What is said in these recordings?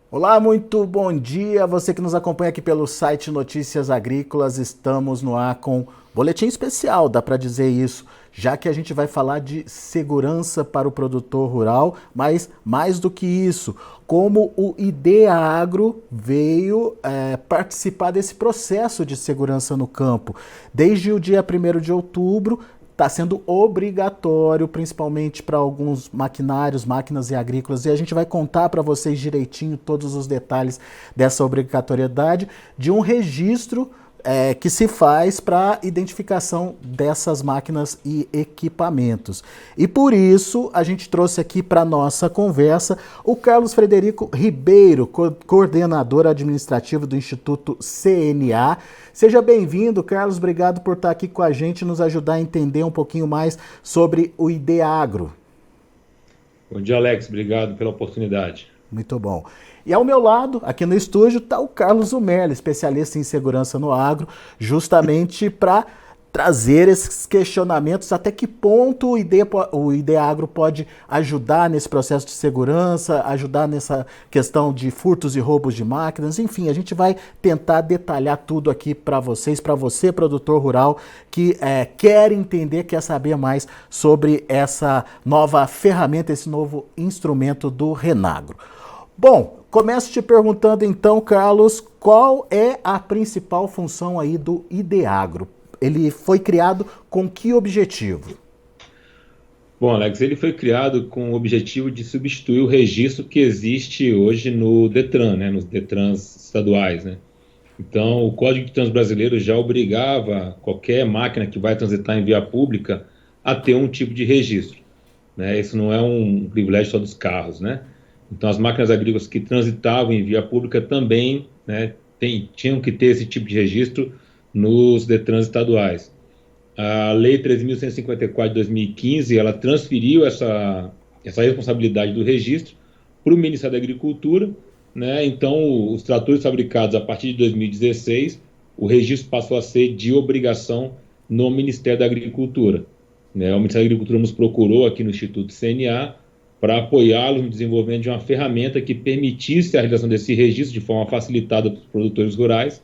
Olá, muito bom dia. Você que nos acompanha aqui pelo site Notícias Agrícolas, estamos no ar com boletim especial, dá para dizer isso, já que a gente vai falar de segurança para o produtor rural, mas mais do que isso, como o Ideagro veio participar desse processo de segurança no campo. Desde o dia 1º de outubro, está sendo obrigatório, principalmente para alguns maquinários, máquinas e agrícolas, e a gente vai contar para vocês direitinho todos os detalhes dessa obrigatoriedade de um registro que se faz para identificação dessas máquinas e equipamentos. E por isso a gente trouxe aqui para nossa conversa o Carlos Frederico Ribeiro, coordenador administrativo do Instituto CNA. Seja bem-vindo, Carlos, obrigado por estar aqui com a gente e nos ajudar a entender um pouquinho mais sobre o Ideagro. Bom dia, Alex, obrigado pela oportunidade. Muito bom. E ao meu lado, aqui no estúdio, está o Carlos Zumelli, especialista em segurança no agro, justamente para trazer esses questionamentos, até que ponto o Ideagro pode ajudar nesse processo de segurança, ajudar nessa questão de furtos e roubos de máquinas, enfim, a gente vai tentar detalhar tudo aqui para vocês, para você, produtor rural, que quer entender, quer saber mais sobre essa nova ferramenta, esse novo instrumento do Renagro. Bom, começo te perguntando então, Carlos, qual é a principal função aí do Ideagro? Ele foi criado com que objetivo? Bom, Alex, ele foi criado com o objetivo de substituir o registro que existe hoje no Detran, né, nos Detrans estaduais, né? Então, o Código de Trânsito brasileiro já obrigava qualquer máquina que vai transitar em via pública a ter um tipo de registro, né? Isso não é um privilégio só dos carros, né? Então, as máquinas agrícolas que transitavam em via pública também, né, tinham que ter esse tipo de registro nos Detrans estaduais. A Lei 13.154 de 2015, ela transferiu essa responsabilidade do registro para o Ministério da Agricultura, né? Então, os tratores fabricados a partir de 2016, o registro passou a ser de obrigação no Ministério da Agricultura, né? O Ministério da Agricultura nos procurou aqui no Instituto CNA para apoiá-los no desenvolvimento de uma ferramenta que permitisse a realização desse registro de forma facilitada para os produtores rurais.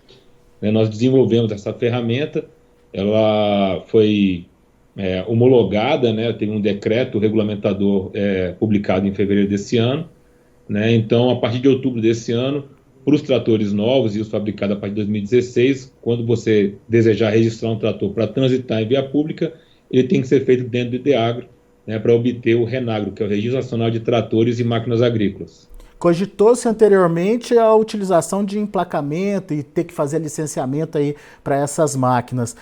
Nós desenvolvemos essa ferramenta, ela foi homologada, né? Teve um decreto regulamentador publicado em fevereiro desse ano, né? Então, a partir de outubro desse ano, para os tratores novos e os fabricados a partir de 2016, quando você desejar registrar um trator para transitar em via pública, ele tem que ser feito dentro do Ideagro, né, para obter o Renagro, que é o Registro Nacional de Tratores e Máquinas Agrícolas. Cogitou-se anteriormente a utilização de emplacamento e ter que fazer licenciamento aí para essas máquinas.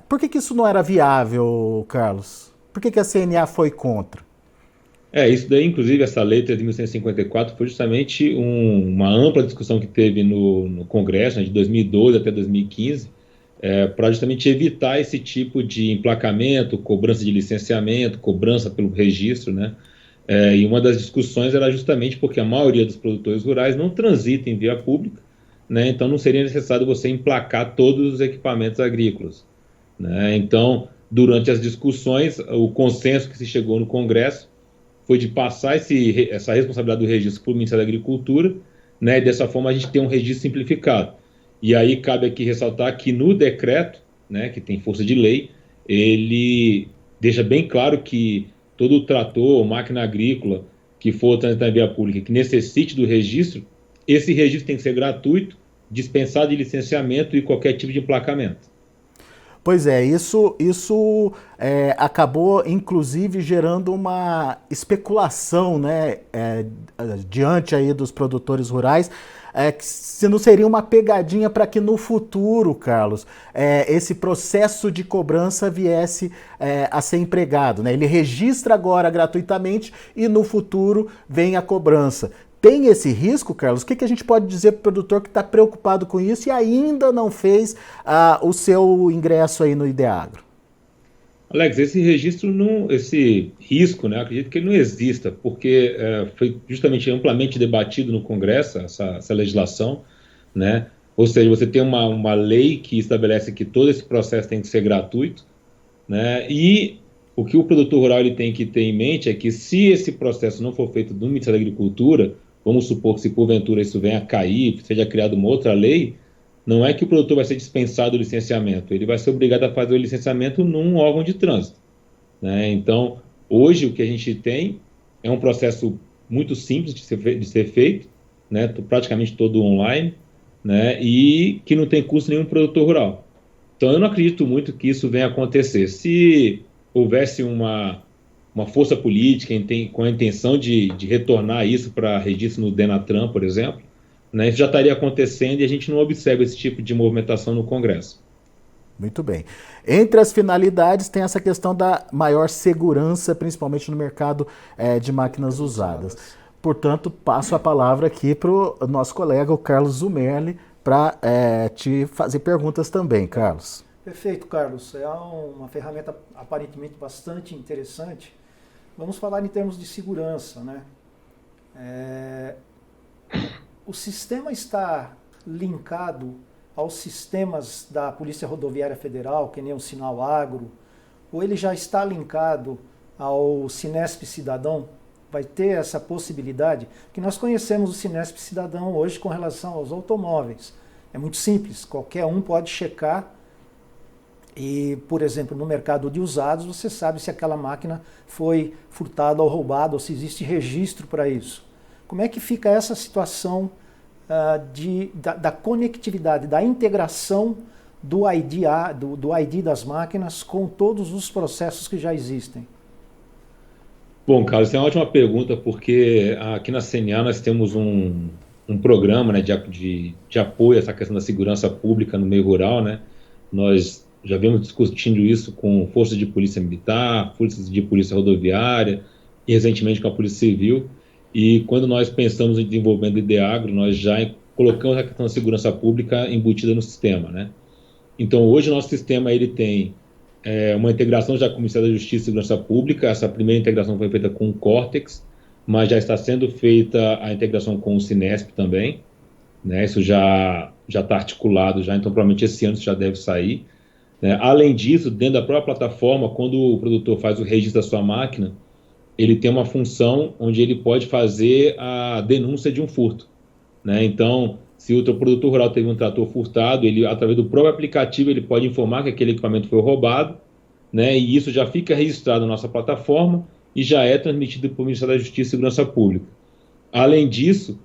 Por que isso não era viável, Carlos? Por que a CNA foi contra? Isso daí, inclusive, essa lei 3.154 foi justamente uma ampla discussão que teve no Congresso, né, de 2012 até 2015, para justamente evitar esse tipo de emplacamento, cobrança de licenciamento, cobrança pelo registro, né? E uma das discussões era justamente porque a maioria dos produtores rurais não transita em via pública, né? Então não seria necessário você emplacar todos os equipamentos agrícolas, né? Então, durante as discussões, o consenso que se chegou no Congresso foi de passar essa responsabilidade do registro para o Ministério da Agricultura, né? E dessa forma a gente tem um registro simplificado. E aí cabe aqui ressaltar que no decreto, né, que tem força de lei, ele deixa bem claro que todo trator, máquina agrícola que for transitar em via pública, que necessite do registro, esse registro tem que ser gratuito, dispensado de licenciamento e qualquer tipo de emplacamento. Pois é, isso acabou, inclusive, gerando uma especulação, né, diante aí dos produtores rurais, que se não seria uma pegadinha para que no futuro, Carlos, esse processo de cobrança viesse a ser empregado, né? Ele registra agora gratuitamente e no futuro vem a cobrança. Tem esse risco, Carlos? O que a gente pode dizer para o produtor que está preocupado com isso e ainda não fez o seu ingresso aí no Ideagro? Alex, esse registro, esse risco, né, acredito que ele não exista, porque foi justamente amplamente debatido no Congresso essa legislação, né? Ou seja, você tem uma lei que estabelece que todo esse processo tem que ser gratuito, né? E o que o produtor rural ele tem que ter em mente é que se esse processo não for feito no Ministério da Agricultura, vamos supor que se porventura isso venha a cair, seja criada uma outra lei, não é que o produtor vai ser dispensado do licenciamento, ele vai ser obrigado a fazer o licenciamento num órgão de trânsito, né? Então, hoje o que a gente tem é um processo muito simples de ser feito, né? Praticamente todo online, né? E que não tem custo nenhum para o produtor rural. Então, eu não acredito muito que isso venha a acontecer. Se houvesse uma força política com a intenção de retornar isso para registro no Denatran, por exemplo, né, isso já estaria acontecendo e a gente não observa esse tipo de movimentação no Congresso. Muito bem. Entre as finalidades tem essa questão da maior segurança, principalmente no mercado de máquinas usadas. Portanto, passo a palavra aqui para o nosso colega, o Carlos Zumerli, para te fazer perguntas também, Carlos. Perfeito, Carlos. É uma ferramenta aparentemente bastante interessante. Vamos falar em termos de segurança, né? O sistema está linkado aos sistemas da Polícia Rodoviária Federal, que nem o Sinal Agro, ou ele já está linkado ao Cinesp Cidadão? Vai ter essa possibilidade? Que nós conhecemos o Cinesp Cidadão hoje com relação aos automóveis. É muito simples, qualquer um pode checar e, por exemplo, no mercado de usados, você sabe se aquela máquina foi furtada ou roubada, ou se existe registro para isso. Como é que fica essa situação da conectividade, da integração do ID das máquinas com todos os processos que já existem? Bom, Carlos, essa é uma ótima pergunta, porque aqui na CNA nós temos um programa, né, de apoio a essa questão da segurança pública no meio rural, né? Nós já vemos discutindo isso com forças de polícia militar, forças de polícia rodoviária e recentemente com a polícia civil. E quando nós pensamos em desenvolvimento do IDEAGRO, nós já colocamos a questão da segurança pública embutida no sistema, né? Então, hoje o nosso sistema ele tem uma integração já com o Ministério da Justiça e Segurança Pública. Essa primeira integração foi feita com o Cortex, mas já está sendo feita a integração com o Cinesp também, né? Isso já está articulado, então provavelmente esse ano isso já deve sair. Além disso, dentro da própria plataforma, quando o produtor faz o registro da sua máquina, ele tem uma função onde ele pode fazer a denúncia de um furto, né? Então, se o produtor rural teve um trator furtado, ele, através do próprio aplicativo, ele pode informar que aquele equipamento foi roubado, né? E isso já fica registrado na nossa plataforma e já é transmitido para o Ministério da Justiça e Segurança Pública. Além disso,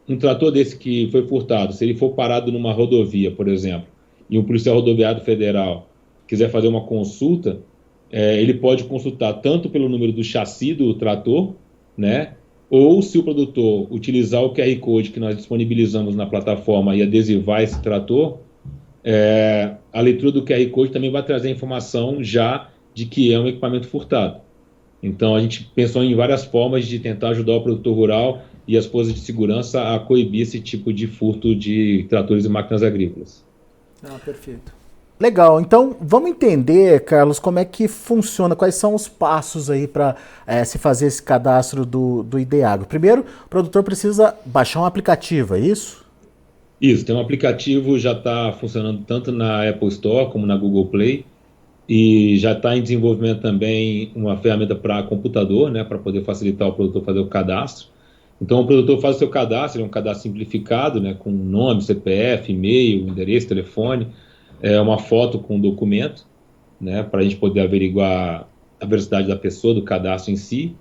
um trator desse que foi furtado, se ele for parado numa rodovia, por exemplo, e um policial rodoviário federal quiser fazer uma consulta, ele pode consultar tanto pelo número do chassi do trator, né? Ou se o produtor utilizar o QR Code que nós disponibilizamos na plataforma e adesivar esse trator, a leitura do QR Code também vai trazer a informação já de que é um equipamento furtado. Então a gente pensou em várias formas de tentar ajudar o produtor rural e as forças de segurança a coibir esse tipo de furto de tratores e máquinas agrícolas. Perfeito. Legal, então vamos entender, Carlos, como é que funciona, quais são os passos aí para se fazer esse cadastro do IDEAGRO. Primeiro, o produtor precisa baixar um aplicativo, é isso? Isso, tem um aplicativo, já está funcionando tanto na Apple Store como na Google Play, e já está em desenvolvimento também uma ferramenta para computador, né, para poder facilitar o produtor fazer o cadastro. Então o produtor faz o seu cadastro, é um cadastro simplificado, né, com nome, CPF, e-mail, endereço, telefone, uma foto com o documento, né, para a gente poder averiguar a veracidade da pessoa, do cadastro em si,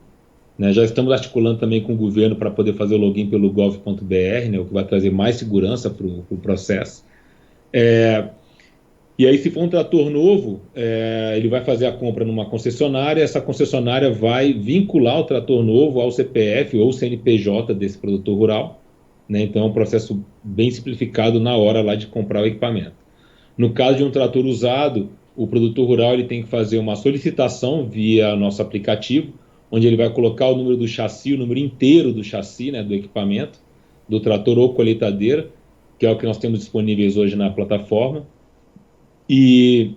né. Já estamos articulando também com o governo para poder fazer o login pelo gov.br, né, o que vai trazer mais segurança para o processo. E aí, se for um trator novo, ele vai fazer a compra numa concessionária, essa concessionária vai vincular o trator novo ao CPF ou CNPJ desse produtor rural, né, então é um processo bem simplificado na hora lá de comprar o equipamento. No caso de um trator usado, o produtor rural ele tem que fazer uma solicitação via nosso aplicativo, onde ele vai colocar o número do chassi, o número inteiro do chassi, né, do equipamento, do trator ou colheitadeira, que é o que nós temos disponíveis hoje na plataforma. E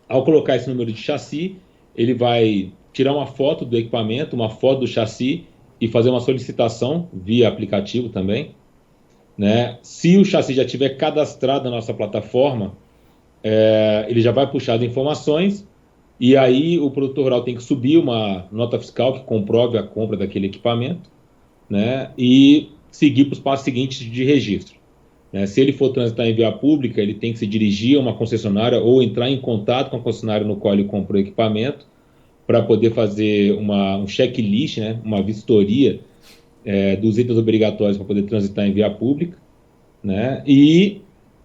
ao colocar esse número de chassi, ele vai tirar uma foto do equipamento, uma foto do chassi e fazer uma solicitação via aplicativo também, né? Se o chassi já estiver cadastrado na nossa plataforma, ele já vai puxar as informações E aí o produtor rural tem que subir uma nota fiscal que comprove a compra daquele equipamento, né, e seguir para os passos seguintes de registro. Né? Se ele for transitar em via pública, ele tem que se dirigir a uma concessionária ou entrar em contato com a concessionária no qual ele comprou o equipamento para poder fazer um checklist, né, uma vistoria dos itens obrigatórios para poder transitar em via pública, né, e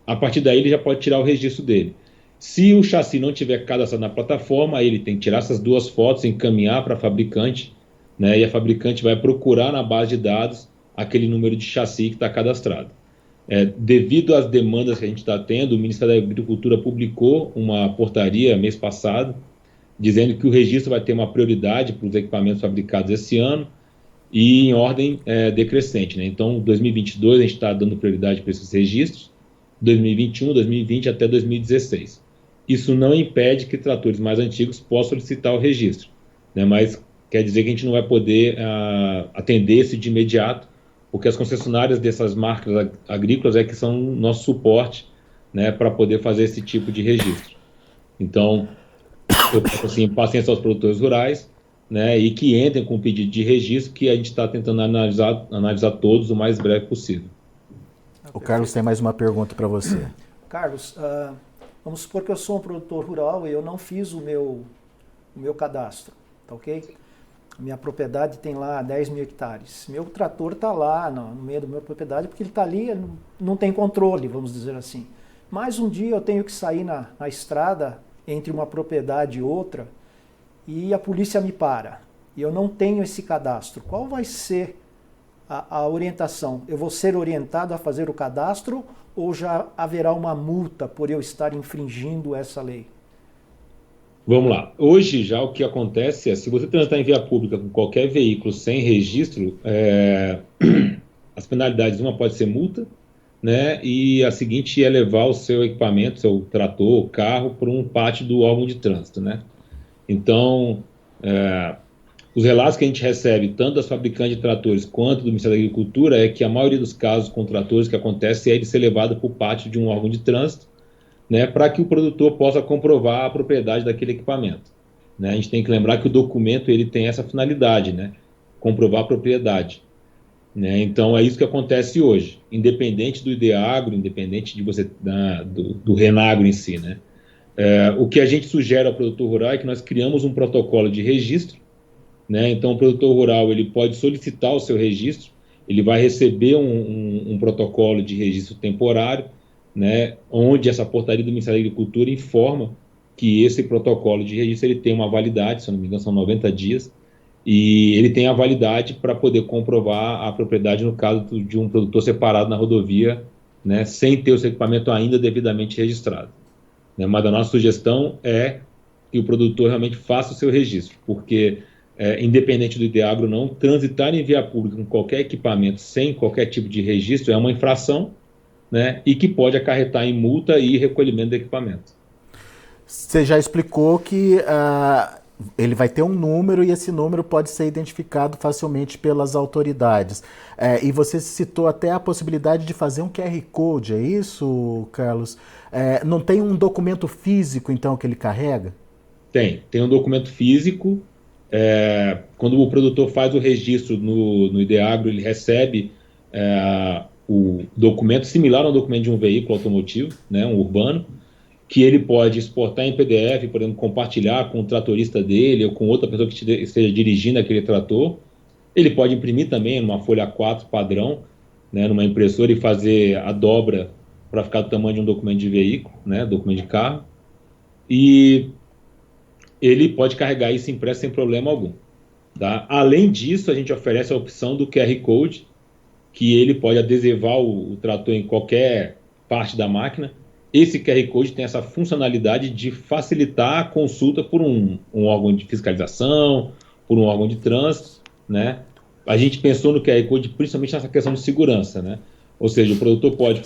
a partir daí ele já pode tirar o registro dele. Se o chassi não tiver cadastrado na plataforma, aí ele tem que tirar essas 2 fotos, encaminhar para a fabricante, né, e a fabricante vai procurar na base de dados aquele número de chassi que está cadastrado. Devido às demandas que a gente está tendo, o Ministério da Agricultura publicou uma portaria mês passado, dizendo que o registro vai ter uma prioridade para os equipamentos fabricados esse ano e em ordem decrescente. Né? Então, 2022 a gente está dando prioridade para esses registros, 2021, 2020 até 2016. Isso não impede que tratores mais antigos possam solicitar o registro, né? Mas quer dizer que a gente não vai poder atender isso de imediato, porque as concessionárias dessas marcas agrícolas que são nosso suporte, né, para poder fazer esse tipo de registro. Então, eu peço assim, paciência aos produtores rurais, né, e que entrem com o pedido de registro, que a gente está tentando analisar todos o mais breve possível. O Carlos tem mais uma pergunta para você. Carlos, vamos supor que eu sou um produtor rural e eu não fiz o meu cadastro, tá ok? Minha propriedade tem lá 10 mil hectares. Meu trator está lá no meio da minha propriedade porque ele está ali, não tem controle, vamos dizer assim. Mas um dia eu tenho que sair na estrada entre uma propriedade e outra e a polícia me para. E eu não tenho esse cadastro. Qual vai ser a orientação? Eu vou ser orientado a fazer o cadastro ou já haverá uma multa por eu estar infringindo essa lei? Vamos lá. Hoje já o que acontece se você transitar em via pública com qualquer veículo sem registro, as penalidades, uma pode ser multa, né, e a seguinte é levar o seu equipamento, seu trator, carro, para um pátio do órgão de trânsito, né? Então, os relatos que a gente recebe, tanto das fabricantes de tratores quanto do Ministério da Agricultura, é que a maioria dos casos com tratores que acontece é de ser levado para o pátio de um órgão de trânsito, né, para que o produtor possa comprovar a propriedade daquele equipamento. Né? A gente tem que lembrar que o documento ele tem essa finalidade, né, comprovar a propriedade. Né? Então é isso que acontece hoje, independente do Ideagro, independente de você do Renagro em si. Né? O que a gente sugere ao produtor rural é que nós criamos um protocolo de registro. Né? Então o produtor rural ele pode solicitar o seu registro, ele vai receber um protocolo de registro temporário, né, onde essa portaria do Ministério da Agricultura informa que esse protocolo de registro ele tem uma validade, se eu não me engano são 90 dias, e ele tem a validade para poder comprovar a propriedade no caso de um produtor separado na rodovia, né, sem ter o seu equipamento ainda devidamente registrado. Né, mas a nossa sugestão é que o produtor realmente faça o seu registro, porque independente do Ideagro não, transitar em via pública com qualquer equipamento sem qualquer tipo de registro é uma infração, né, e que pode acarretar em multa e recolhimento do equipamento. Você já explicou que ele vai ter um número e esse número pode ser identificado facilmente pelas autoridades. E você citou até a possibilidade de fazer um QR Code, é isso, Carlos? Não tem um documento físico, então, que ele carrega? Tem um documento físico. Quando o produtor faz o registro no Ideagro, ele recebe o documento similar ao documento de um veículo automotivo, né, um urbano, que ele pode exportar em PDF, por exemplo, compartilhar com o tratorista dele ou com outra pessoa que esteja dirigindo aquele trator. Ele pode imprimir também numa folha A4 padrão, né, numa impressora e fazer a dobra para ficar do tamanho de um documento de veículo, né, documento de carro. E ele pode carregar isso impresso sem problema algum. Tá? Além disso, a gente oferece a opção do QR Code, que ele pode adesivar o trator em qualquer parte da máquina. Esse QR Code tem essa funcionalidade de facilitar a consulta por um órgão de fiscalização, por um órgão de trânsito, né? A gente pensou no QR Code principalmente nessa questão de segurança, né? Ou seja, o produtor pode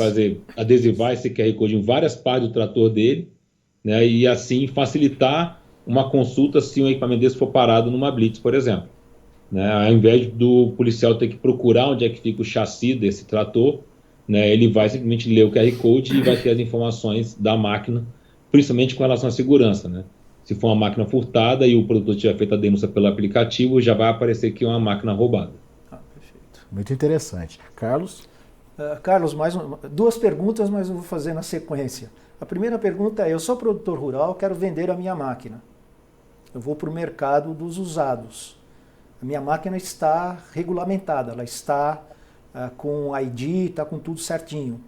adesivar esse QR Code em várias partes do trator dele, né? E assim facilitar uma consulta se um equipamento desse for parado numa blitz, por exemplo. Né, ao invés do policial ter que procurar onde é que fica o chassi desse trator, né, ele vai simplesmente ler o QR Code e vai ter as informações da máquina, principalmente com relação à segurança. Né? Se for uma máquina furtada e o produtor tiver feito a denúncia pelo aplicativo, já vai aparecer que é uma máquina roubada. Perfeito. Muito interessante. Carlos? Carlos, duas perguntas, mas eu vou fazer na sequência. A primeira pergunta é, eu sou produtor rural, quero vender a minha máquina. Eu vou para o mercado dos usados. A minha máquina está regulamentada, ela está com ID, está com tudo certinho.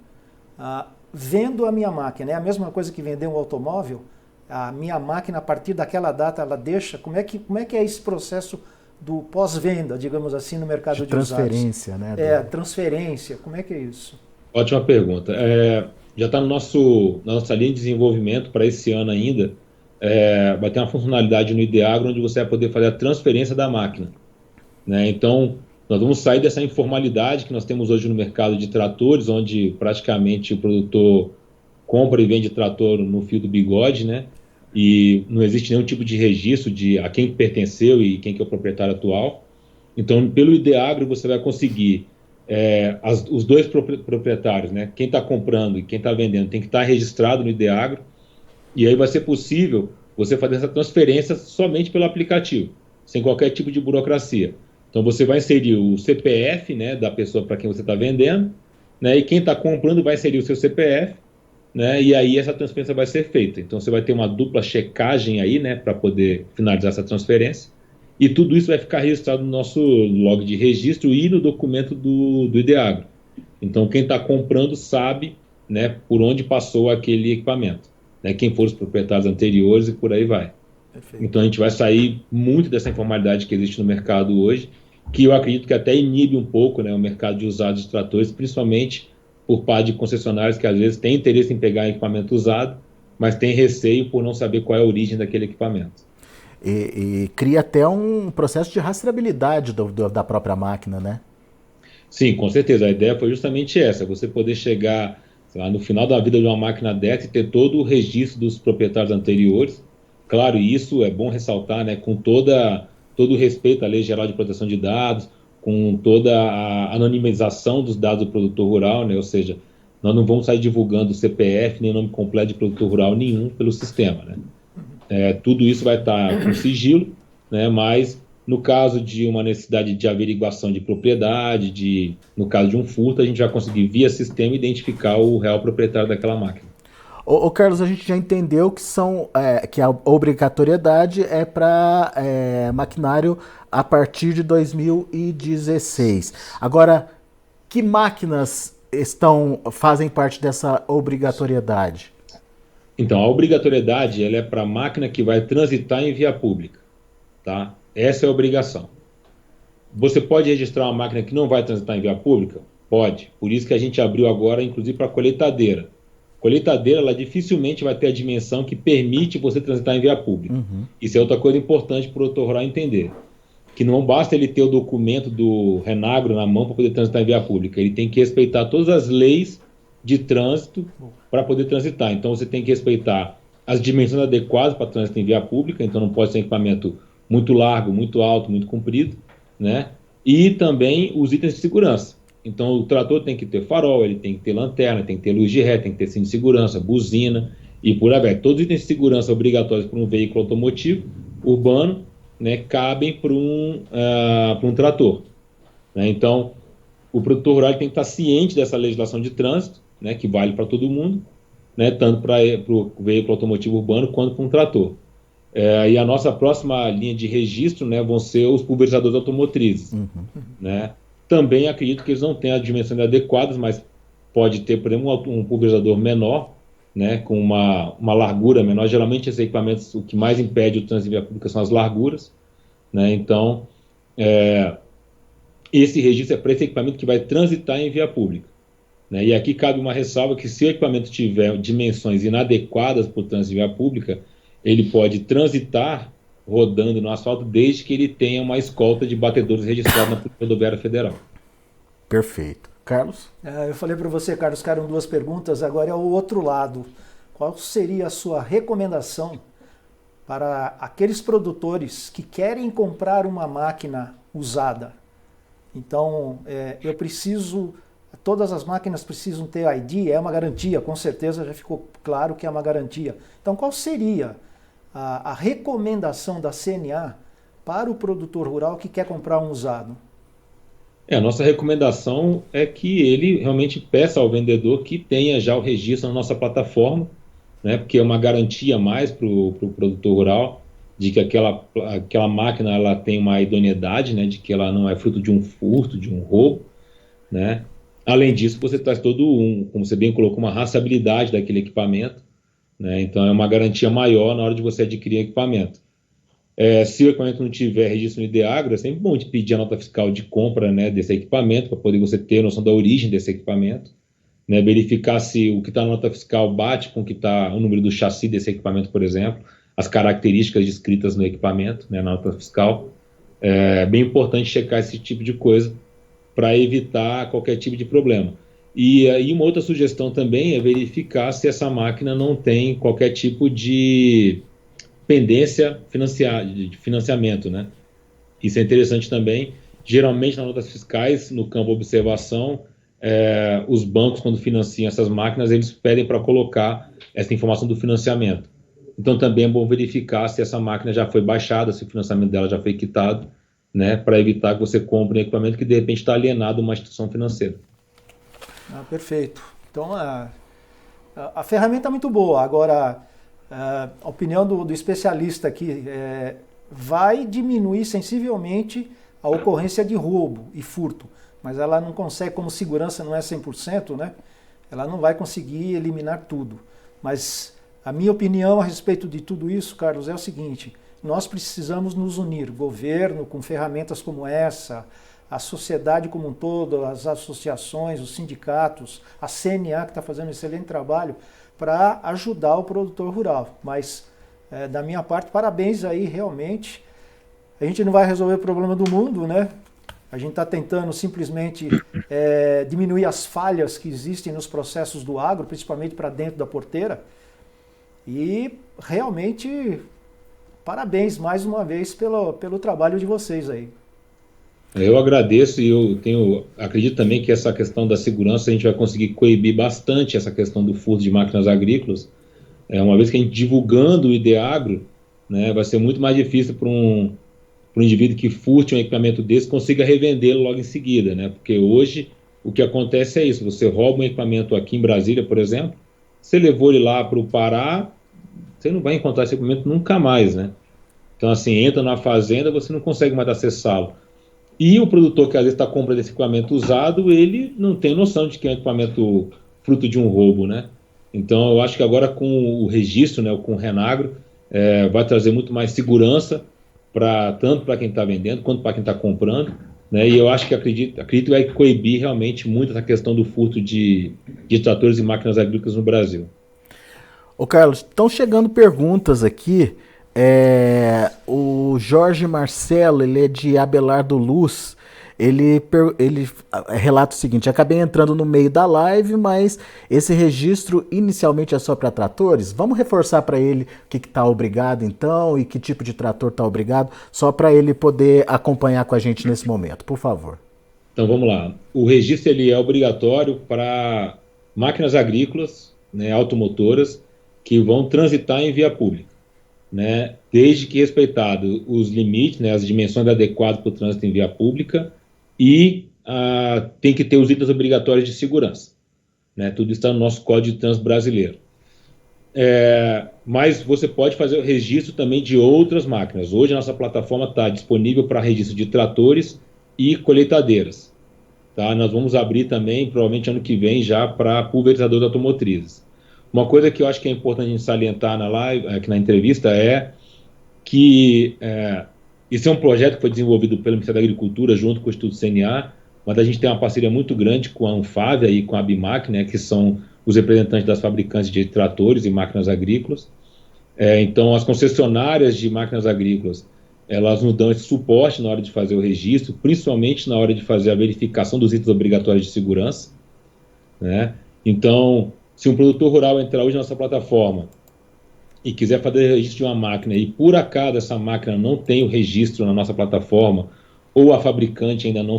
Vendo a minha máquina, é a mesma coisa que vender um automóvel? A minha máquina, a partir daquela data, ela deixa... Como é que é esse processo do pós-venda, digamos assim, no mercado de transferência, usados? né? Transferência, como é que é isso? Ótima pergunta. Já está na nossa linha de desenvolvimento para esse ano ainda. Vai ter uma funcionalidade no Ideagro onde você vai poder fazer a transferência da máquina, né? Então, nós vamos sair dessa informalidade que nós temos hoje no mercado de tratores, onde praticamente o produtor compra e vende trator no fio do bigode, né? E não existe nenhum tipo de registro de a quem pertenceu e quem que é o proprietário atual. Então, pelo Ideagro, você vai conseguir os dois proprietários, né? Quem está comprando e quem está vendendo tem que estar registrado no Ideagro, e aí vai ser possível você fazer essa transferência somente pelo aplicativo, sem qualquer tipo de burocracia. Então você vai inserir o CPF, né, da pessoa para quem você está vendendo, né, e quem está comprando vai inserir o seu CPF, né, e aí essa transferência vai ser feita. Então você vai ter uma dupla checagem aí, né, para poder finalizar essa transferência, e tudo isso vai ficar registrado no nosso log de registro e no documento do Ideagro. Então quem está comprando sabe, né, por onde passou aquele equipamento, né, quem foram os proprietários anteriores e por aí vai. Perfeito. Então a gente vai sair muito dessa informalidade que existe no mercado hoje, que eu acredito que até inibe um pouco, né, o mercado de usados de tratores, principalmente por parte de concessionários que às vezes têm interesse em pegar equipamento usado, mas tem receio por não saber qual é a origem daquele equipamento. E cria até um processo de rastreabilidade da própria máquina, né? Sim, com certeza. A ideia foi justamente essa, você poder chegar, sei lá, no final da vida de uma máquina dessa e ter todo o registro dos proprietários anteriores. Claro, e isso é bom ressaltar, né, com todo o respeito à Lei Geral de Proteção de Dados, com toda a anonimização dos dados do produtor rural, né, ou seja, nós não vamos sair divulgando CPF nem nome completo de produtor rural nenhum pelo sistema, né. Tudo isso vai estar com sigilo, né, mas no caso de uma necessidade de averiguação de propriedade, no caso de um furto, a gente vai conseguir via sistema identificar o real proprietário daquela máquina. Ô Carlos, a gente já entendeu que a obrigatoriedade é para maquinário a partir de 2016. Agora, que máquinas fazem parte dessa obrigatoriedade? Então, a obrigatoriedade ela é para a máquina que vai transitar em via pública, tá? Essa é a obrigação. Você pode registrar uma máquina que não vai transitar em via pública? Pode. Por isso que a gente abriu agora, inclusive, para a colheitadeira. Colheitadeira, ela dificilmente vai ter a dimensão que permite você transitar em via pública. Uhum. Isso é outra coisa importante para o produtor rural entender. Que não basta ele ter o documento do Renagro na mão para poder transitar em via pública. Ele tem que respeitar todas as leis de trânsito para poder transitar. Então, você tem que respeitar as dimensões adequadas para trânsito em via pública. Então, não pode ser um equipamento muito largo, muito alto, muito comprido, né? E também os itens de segurança. Então, o trator tem que ter farol, ele tem que ter lanterna, tem que ter luz de ré, tem que ter cinto de segurança, buzina e por aí vai. Todos os itens de segurança obrigatórios para um veículo automotivo urbano, né, cabem para um trator, né? Então, o produtor rural tem que estar ciente dessa legislação de trânsito, né, que vale para todo mundo, né, tanto para o veículo automotivo urbano quanto para um trator. E a nossa próxima linha de registro, né, vão ser os pulverizadores automotrizes, né? Também acredito que eles não têm as dimensões adequadas, mas pode ter, por exemplo, um pulverizador menor, né, com uma largura menor. Geralmente, esses equipamentos, o que mais impede o trânsito em via pública são as larguras, né? Então, esse registro é para esse equipamento que vai transitar em via pública, né? E aqui cabe uma ressalva que se o equipamento tiver dimensões inadequadas para o trânsito em via pública, ele pode transitar rodando no asfalto, desde que ele tenha uma escolta de batedores registrados na Polícia Rodoviária Federal. Perfeito. Carlos? Eu falei para você, Carlos, que eram duas perguntas, agora é o outro lado. Qual seria a sua recomendação para aqueles produtores que querem comprar uma máquina usada? Então, todas as máquinas precisam ter ID, é uma garantia, com certeza já ficou claro que é uma garantia. Então, qual seria a recomendação da CNA para o produtor rural que quer comprar um usado? A nossa recomendação é que ele realmente peça ao vendedor que tenha já o registro na nossa plataforma, né, porque é uma garantia a mais para o produtor rural de que aquela máquina ela tem uma idoneidade, né, de que ela não é fruto de um furto, de um roubo, né. Além disso, você traz como você bem colocou, uma rastreabilidade daquele equipamento, né, então é uma garantia maior na hora de você adquirir equipamento. Se o equipamento não tiver registro no IDEAGRO, é sempre bom de pedir a nota fiscal de compra, né, desse equipamento, para poder você ter noção da origem desse equipamento, né, verificar se o que está na nota fiscal bate com o que está o número do chassi desse equipamento, por exemplo, as características descritas no equipamento, né, na nota fiscal. É bem importante checar esse tipo de coisa para evitar qualquer tipo de problema. E aí uma outra sugestão também é verificar se essa máquina não tem qualquer tipo de pendência de financiamento, né? Isso é interessante também. Geralmente, nas notas fiscais, no campo observação, os bancos, quando financiam essas máquinas, eles pedem para colocar essa informação do financiamento. Então, também é bom verificar se essa máquina já foi baixada, se o financiamento dela já foi quitado, né? Para evitar que você compre um equipamento que, de repente, está alienado a uma instituição financeira. Perfeito. Então, a ferramenta é muito boa. Agora, a opinião do especialista aqui vai diminuir sensivelmente a ocorrência de roubo e furto, mas ela não consegue, como segurança não é 100%, né? Ela não vai conseguir eliminar tudo. Mas a minha opinião a respeito de tudo isso, Carlos, é o seguinte: nós precisamos nos unir, governo com ferramentas como essa, a sociedade como um todo, as associações, os sindicatos, a CNA, que está fazendo um excelente trabalho, para ajudar o produtor rural. Mas, da minha parte, parabéns aí, realmente. A gente não vai resolver o problema do mundo, né? A gente está tentando simplesmente diminuir as falhas que existem nos processos do agro, principalmente para dentro da porteira. E, realmente, parabéns mais uma vez pelo trabalho de vocês aí. Eu agradeço e acredito também que essa questão da segurança a gente vai conseguir coibir bastante essa questão do furto de máquinas agrícolas. Uma vez que a gente divulgando o IDEAGRO, né, vai ser muito mais difícil para um indivíduo que furte um equipamento desse consiga revendê-lo logo em seguida, né? Porque hoje o que acontece é isso: você rouba um equipamento aqui em Brasília, por exemplo, você levou ele lá para o Pará, você não vai encontrar esse equipamento nunca mais, né? Então, assim, entra na fazenda, você não consegue mais acessá-lo. E o produtor que às vezes está comprando esse equipamento usado, ele não tem noção de que é um equipamento fruto de um roubo, né? Então, eu acho que agora com o registro, né, com o Renagro, vai trazer muito mais segurança, tanto para quem está vendendo, quanto para quem está comprando, né? E eu acho que acredito que vai coibir realmente muito essa questão do furto de tratores e máquinas agrícolas no Brasil. Ô Carlos, estão chegando perguntas aqui. O Jorge Marcelo, ele é de Abelardo Luz, ele relata o seguinte: acabei entrando no meio da live, mas esse registro inicialmente é só para tratores? Vamos reforçar para ele o que está obrigado então e que tipo de trator está obrigado, só para ele poder acompanhar com a gente nesse momento, por favor. Então vamos lá. O registro ele é obrigatório para máquinas agrícolas, né, automotoras, que vão transitar em via pública, né, desde que respeitado os limites, né, as dimensões adequadas para o trânsito em via pública, e tem que ter os itens obrigatórios de segurança, né, tudo está no nosso Código de Trânsito brasileiro. Mas você pode fazer o registro também de outras máquinas. Hoje a nossa plataforma está disponível para registro de tratores e colheitadeiras, tá? Nós vamos abrir também, provavelmente ano que vem, já para pulverizadores automotrizes. Uma coisa que eu acho que é importante a gente salientar na live, aqui na entrevista, é que esse é um projeto que foi desenvolvido pelo Ministério da Agricultura junto com o Instituto CNA, mas a gente tem uma parceria muito grande com a Anfávia e com a ABIMAC, né, que são os representantes das fabricantes de tratores e máquinas agrícolas. Então, as concessionárias de máquinas agrícolas, elas nos dão esse suporte na hora de fazer o registro, principalmente na hora de fazer a verificação dos itens obrigatórios de segurança, né? Então, se um produtor rural entrar hoje na nossa plataforma e quiser fazer o registro de uma máquina e por acaso essa máquina não tem o registro na nossa plataforma ou a fabricante ainda não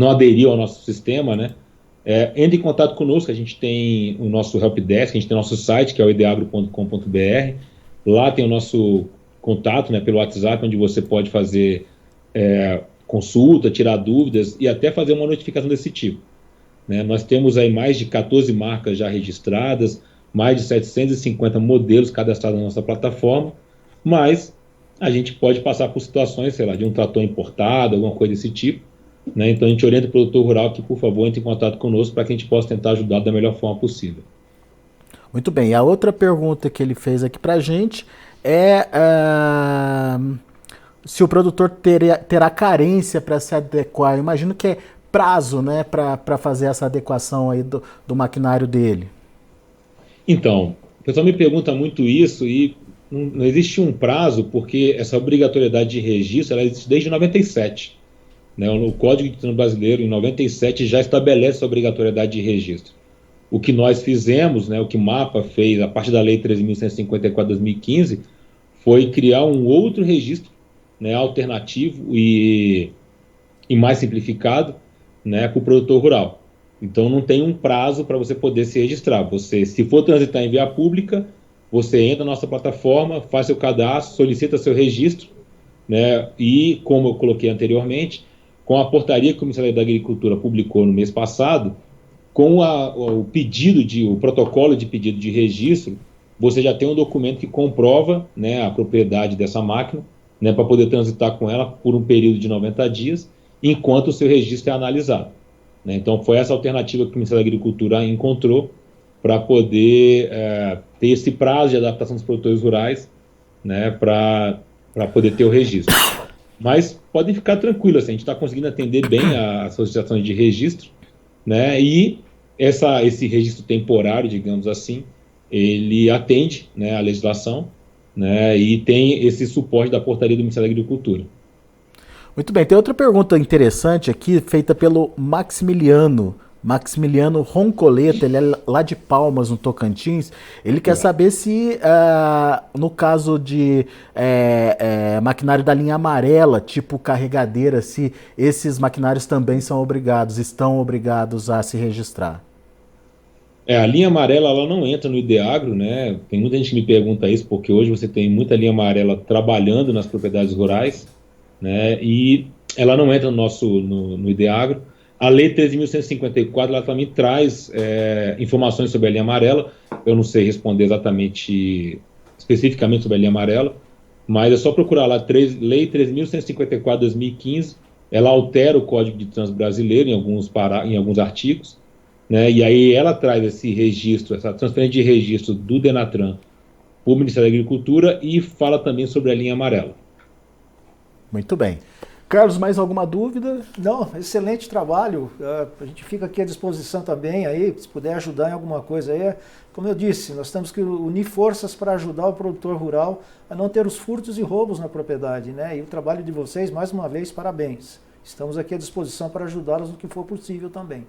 aderiu ao nosso sistema, né? entre em contato conosco, a gente tem o nosso helpdesk, a gente tem o nosso site, que é o ideagro.com.br. Lá tem o nosso contato, né, pelo WhatsApp, onde você pode fazer consulta, tirar dúvidas e até fazer uma notificação desse tipo. Né? Nós temos aí mais de 14 marcas já registradas, mais de 750 modelos cadastrados na nossa plataforma, mas a gente pode passar por situações, sei lá, de um trator importado, alguma coisa desse tipo, né? Então a gente orienta o produtor rural que, por favor, entre em contato conosco para que a gente possa tentar ajudar da melhor forma possível. Muito bem, e a outra pergunta que ele fez aqui para a gente é se o produtor terá carência para se adequar. Eu imagino que é prazo, né, para fazer essa adequação aí do maquinário dele. Então, o pessoal me pergunta muito isso e não existe um prazo, porque essa obrigatoriedade de registro ela existe desde 97. Né? O Código de Trânsito Brasileiro, em 97, já estabelece essa obrigatoriedade de registro. O que nós fizemos, né, o que o MAPA fez, a partir da Lei 13.154 de 2015, foi criar um outro registro, né, alternativo e mais simplificado, né, para o produtor rural. Então não tem um prazo para você poder se registrar. Você, se for transitar em via pública, você entra na nossa plataforma, faz seu cadastro, solicita seu registro, né, e, como eu coloquei anteriormente, com a portaria que o Ministério da Agricultura publicou no mês passado, com o protocolo de pedido de registro, você já tem um documento que comprova, né, a propriedade dessa máquina, né, para poder transitar com ela por um período de 90 dias, enquanto o seu registro é analisado. Né? Então, foi essa alternativa que o Ministério da Agricultura encontrou para poder ter esse prazo de adaptação dos produtores rurais, né, para poder ter o registro. Mas podem ficar tranquilos, assim, a gente está conseguindo atender bem as solicitações de registro, né, e esse registro temporário, digamos assim, ele atende, né, a legislação, né, e tem esse suporte da portaria do Ministério da Agricultura. Muito bem, tem outra pergunta interessante aqui, feita pelo Maximiliano Roncoleta, ele é lá de Palmas, no Tocantins. Ele quer saber se, no caso de maquinário da linha amarela, tipo carregadeira, se esses maquinários também estão obrigados a se registrar. A linha amarela ela não entra no Ideagro, né? Tem muita gente que me pergunta isso, porque hoje você tem muita linha amarela trabalhando nas propriedades rurais, né? E ela não entra no Ideagro. A Lei 13.154 ela também traz informações sobre a linha amarela. Eu não sei responder especificamente sobre a linha amarela, mas é só procurar lá, Lei 13.154 de 2015. Ela altera o Código de Trânsito Brasileiro em alguns artigos, né? E aí ela traz esse registro, essa transferência de registro do Denatran para o Ministério da Agricultura e fala também sobre a linha amarela. Muito bem. Carlos, mais alguma dúvida? Não, excelente trabalho. A gente fica aqui à disposição também, aí, se puder ajudar em alguma coisa aí. Como eu disse, nós temos que unir forças para ajudar o produtor rural a não ter os furtos e roubos na propriedade, né? E o trabalho de vocês, mais uma vez, parabéns. Estamos aqui à disposição para ajudá-los no que for possível também.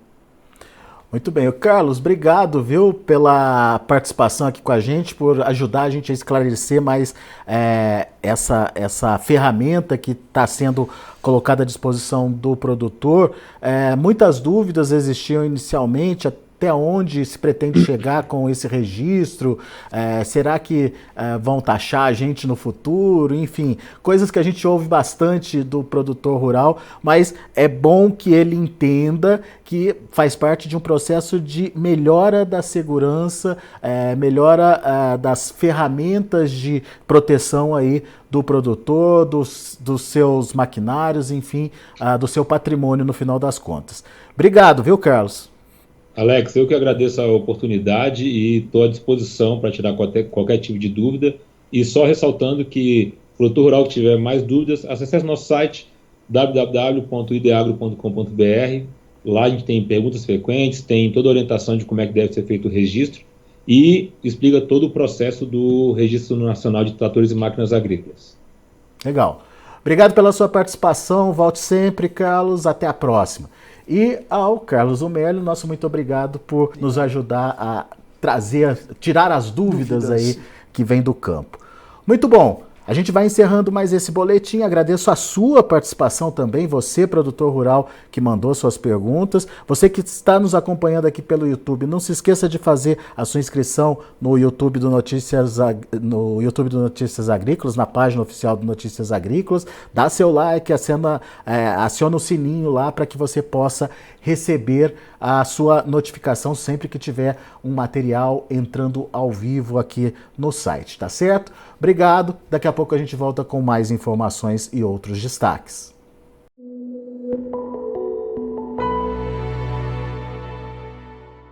Muito bem. Carlos, obrigado, viu, pela participação aqui com a gente, por ajudar a gente a esclarecer mais essa ferramenta que está sendo colocada à disposição do produtor. Muitas dúvidas existiam inicialmente, até onde se pretende chegar com esse registro, será que vão taxar a gente no futuro, enfim, coisas que a gente ouve bastante do produtor rural, mas é bom que ele entenda que faz parte de um processo de melhora da segurança, melhora das ferramentas de proteção aí do produtor, dos seus maquinários, enfim, do seu patrimônio no final das contas. Obrigado, viu, Carlos? Alex, eu que agradeço a oportunidade e estou à disposição para tirar qualquer tipo de dúvida. E só ressaltando que o produtor rural que tiver mais dúvidas, acesse nosso site www.ideagro.com.br. Lá a gente tem perguntas frequentes, tem toda a orientação de como é que deve ser feito o registro e explica todo o processo do Registro Nacional de Tratores e Máquinas Agrícolas. Legal. Obrigado pela sua participação. Volte sempre, Carlos. Até a próxima. E ao Carlos Omelio, nosso muito obrigado por nos ajudar a tirar as dúvidas aí que vem do campo. Muito bom. A gente vai encerrando mais esse boletim. Agradeço a sua participação também, você, produtor rural, que mandou suas perguntas. Você que está nos acompanhando aqui pelo YouTube, não se esqueça de fazer a sua inscrição no YouTube do Notícias Agrícolas, na página oficial do Notícias Agrícolas. Dá seu like, aciona o sininho lá para que você possa receber a sua notificação sempre que tiver um material entrando ao vivo aqui no site, tá certo? Obrigado, daqui a pouco a gente volta com mais informações e outros destaques.